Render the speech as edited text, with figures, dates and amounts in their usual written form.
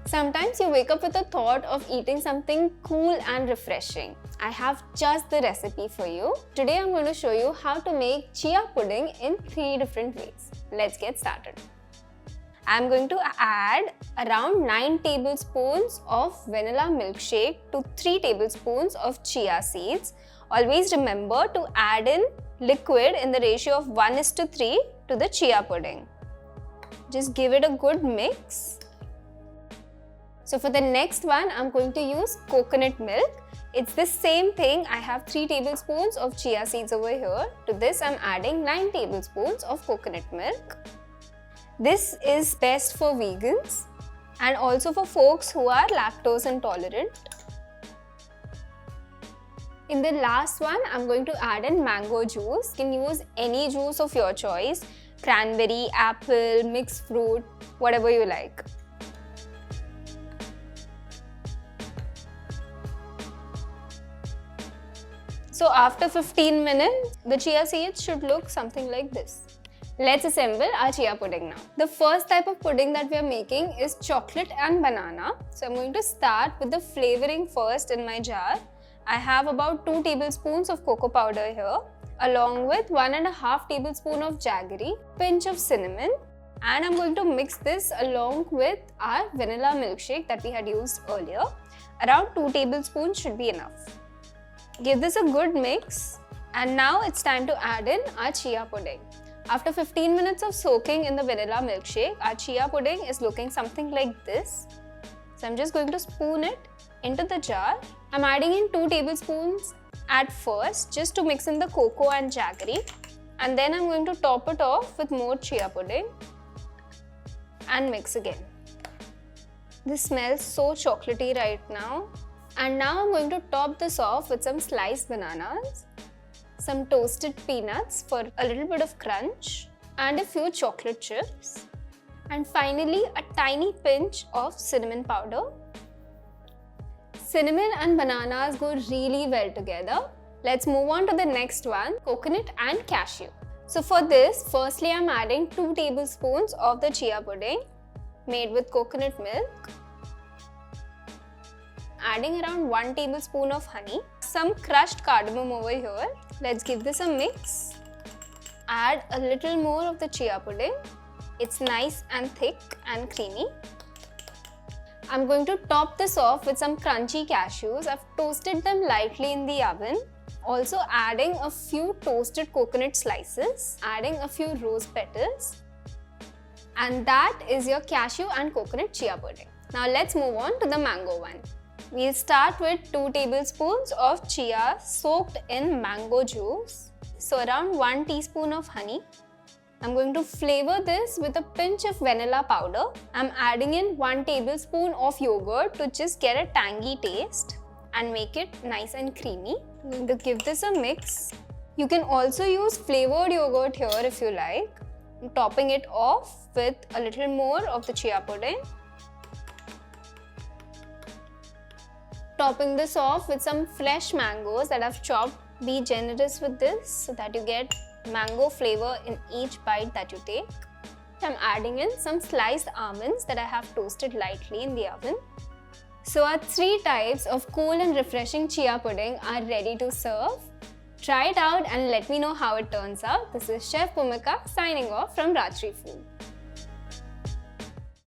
Sometimes you wake up with the thought of eating something cool and refreshing. I have just the recipe for you. Today I'm going to show you how to make chia pudding in 3 different ways. Let's get started. I'm going to add around 9 tablespoons of vanilla milkshake to 3 tablespoons of chia seeds. Always remember to add in liquid in the ratio of 1:3 to the chia pudding. Just give it a good mix. So for the next one, I'm going to use coconut milk. It's the same thing. I have 3 tablespoons of chia seeds over here. To this, I'm adding 9 tablespoons of coconut milk. This is best for vegans and also for folks who are lactose intolerant. In the last one, I'm going to add in mango juice. You can use any juice of your choice. Cranberry, apple, mixed fruit, whatever you like. So after 15 minutes, the chia seeds should look something like this. Let's assemble our chia pudding now. The first type of pudding that we are making is chocolate and banana. So I'm going to start with the flavoring first in my jar. I have about 2 tablespoons of cocoa powder here, along with 1.5 tablespoon of jaggery, pinch of cinnamon, and I'm going to mix this along with our vanilla milkshake that we had used earlier. Around 2 tablespoons should be enough. Give this a good mix, and now it's time to add in our chia pudding. After 15 minutes of soaking in the vanilla milkshake, our chia pudding is looking something like this. So I'm just going to spoon it into the jar. I'm adding in 2 tablespoons at first just to mix in the cocoa and jaggery, and then I'm going to top it off with more chia pudding and mix again. This smells so chocolatey right now. And now I'm going to top this off with some sliced bananas, some toasted peanuts for a little bit of crunch, and a few chocolate chips, and finally a tiny pinch of cinnamon powder. Cinnamon and bananas go really well together. Let's move on to the next one, coconut and cashew. So for this, firstly I'm adding 2 tablespoons of the chia pudding made with coconut milk. Adding around 1 tablespoon of honey, some crushed cardamom over here. Let's give this a mix. Add a little more of the chia pudding. It's nice and thick and creamy. I'm going to top this off with some crunchy cashews. I've toasted them lightly in the oven. Also adding a few toasted coconut slices, adding a few rose petals. And that is your cashew and coconut chia pudding. Now let's move on to the mango one. We'll start with 2 tablespoons of chia soaked in mango juice. So around 1 teaspoon of honey. I'm going to flavor this with a pinch of vanilla powder. I'm adding in 1 tablespoon of yogurt to just get a tangy taste and make it nice and creamy. I'm going to give this a mix. You can also use flavored yogurt here if you like. I'm topping it off with a little more of the chia pudding. Topping this off with some fresh mangoes that I've chopped. Be generous with this so that you get mango flavor in each bite that you take. I'm adding in some sliced almonds that I have toasted lightly in the oven. So our 3 types of cool and refreshing chia pudding are ready to serve. Try it out and let me know how it turns out. This is Chef Bhumika signing off from Rajshri Food.